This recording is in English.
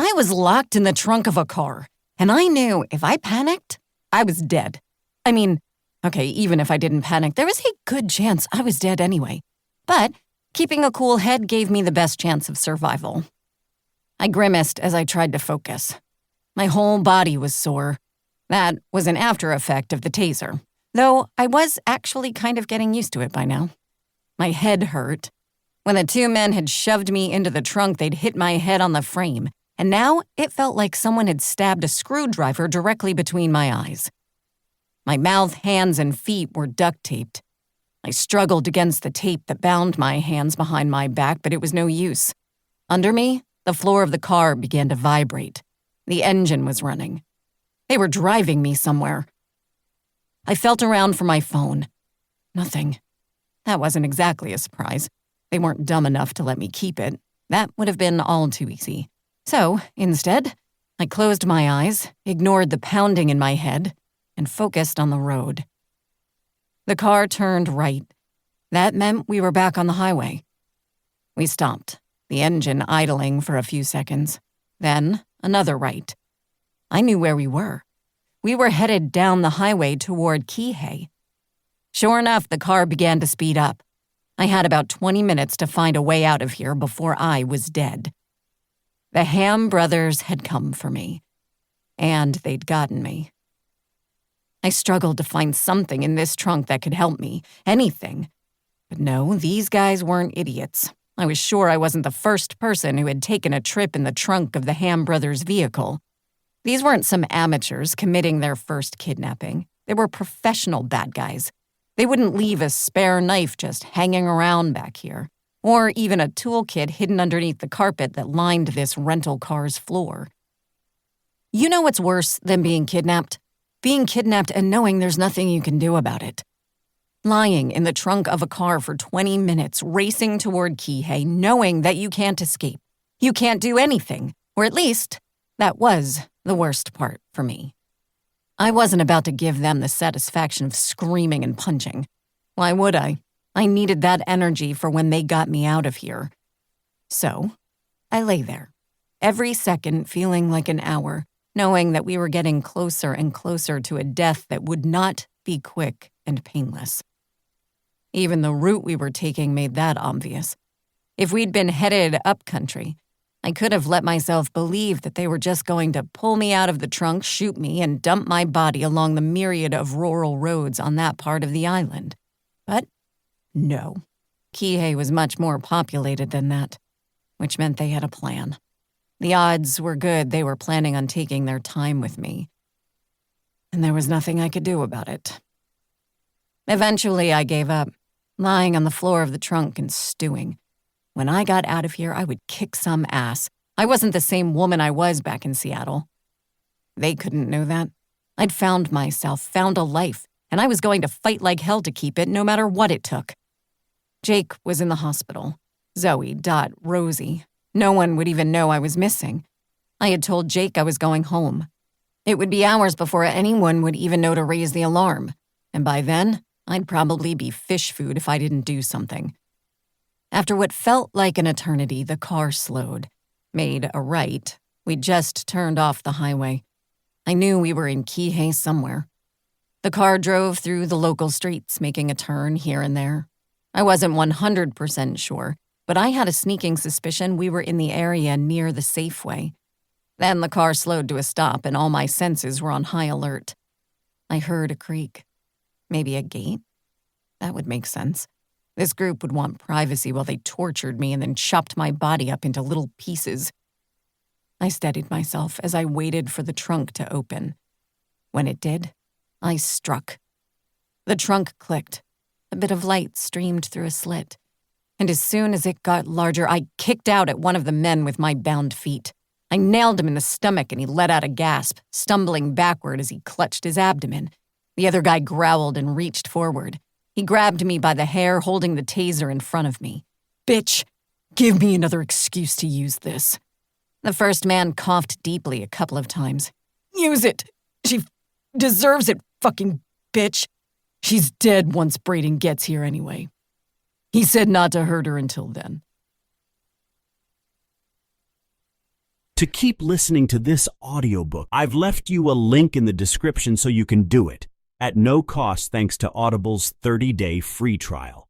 I was locked in the trunk of a car, and I knew if I panicked, I was dead. I mean, okay, even if I didn't panic, there was a good chance I was dead anyway. But keeping a cool head gave me the best chance of survival. I grimaced as I tried to focus. My whole body was sore. That was an after effect of the taser, though I was actually kind of getting used to it by now. My head hurt. When the two men had shoved me into the trunk, they'd hit my head on the frame, and now it felt like someone had stabbed a screwdriver directly between my eyes. My mouth, hands, and feet were duct-taped. I struggled against the tape that bound my hands behind my back, but it was no use. Under me, the floor of the car began to vibrate. The engine was running. They were driving me somewhere. I felt around for my phone. Nothing. That wasn't exactly a surprise. They weren't dumb enough to let me keep it. That would have been all too easy. So, instead, I closed my eyes, ignored the pounding in my head, and focused on the road. The car turned right. That meant we were back on the highway. We stopped, the engine idling for a few seconds. Then, another right. I knew where we were. We were headed down the highway toward Kihei. Sure enough, the car began to speed up. I had about 20 minutes to find a way out of here before I was dead. The Ham brothers had come for me, and they'd gotten me. I struggled to find something in this trunk that could help me, anything. But no, these guys weren't idiots. I was sure I wasn't the first person who had taken a trip in the trunk of the Ham brothers' vehicle. These weren't some amateurs committing their first kidnapping. They were professional bad guys. They wouldn't leave a spare knife just hanging around back here, or even a toolkit hidden underneath the carpet that lined this rental car's floor. You know what's worse than being kidnapped? Being kidnapped and knowing there's nothing you can do about it. Lying in the trunk of a car for 20 minutes, racing toward Kihei, knowing that you can't escape. You can't do anything, or at least, that was the worst part for me. I wasn't about to give them the satisfaction of screaming and punching. Why would I? I needed that energy for when they got me out of here. So, I lay there, every second feeling like an hour, knowing that we were getting closer and closer to a death that would not be quick and painless. Even the route we were taking made that obvious. If we'd been headed up country, I could have let myself believe that they were just going to pull me out of the trunk, shoot me, and dump my body along the myriad of rural roads on that part of the island. But no. Kihei was much more populated than that, which meant they had a plan. The odds were good they were planning on taking their time with me. And there was nothing I could do about it. Eventually, I gave up, lying on the floor of the trunk and stewing. When I got out of here, I would kick some ass. I wasn't the same woman I was back in Seattle. They couldn't know that. I'd found myself, found a life, and I was going to fight like hell to keep it, no matter what it took. Jake was in the hospital. Zoe, Dot, Rosie. No one would even know I was missing. I had told Jake I was going home. It would be hours before anyone would even know to raise the alarm, and by then, I'd probably be fish food if I didn't do something. After what felt like an eternity, the car slowed, made a right. We just turned off the highway. I knew we were in Kihei somewhere. The car drove through the local streets, making a turn here and there. I wasn't 100% sure, but I had a sneaking suspicion we were in the area near the Safeway. Then the car slowed to a stop, and all my senses were on high alert. I heard a creak. Maybe a gate? That would make sense. This group would want privacy while they tortured me and then chopped my body up into little pieces. I steadied myself as I waited for the trunk to open. When it did, I struck. The trunk clicked. A bit of light streamed through a slit. And as soon as it got larger, I kicked out at one of the men with my bound feet. I nailed him in the stomach and he let out a gasp, stumbling backward as he clutched his abdomen. The other guy growled and reached forward. He grabbed me by the hair, holding the taser in front of me. "Bitch, give me another excuse to use this." The first man coughed deeply a couple of times. "Use it. She deserves it, fucking bitch. She's dead once Braden gets here anyway. He said not to hurt her until then." to keep listening to this audiobook. I've left you a link in the description so you can do it, at no cost thanks to Audible's 30-day free trial.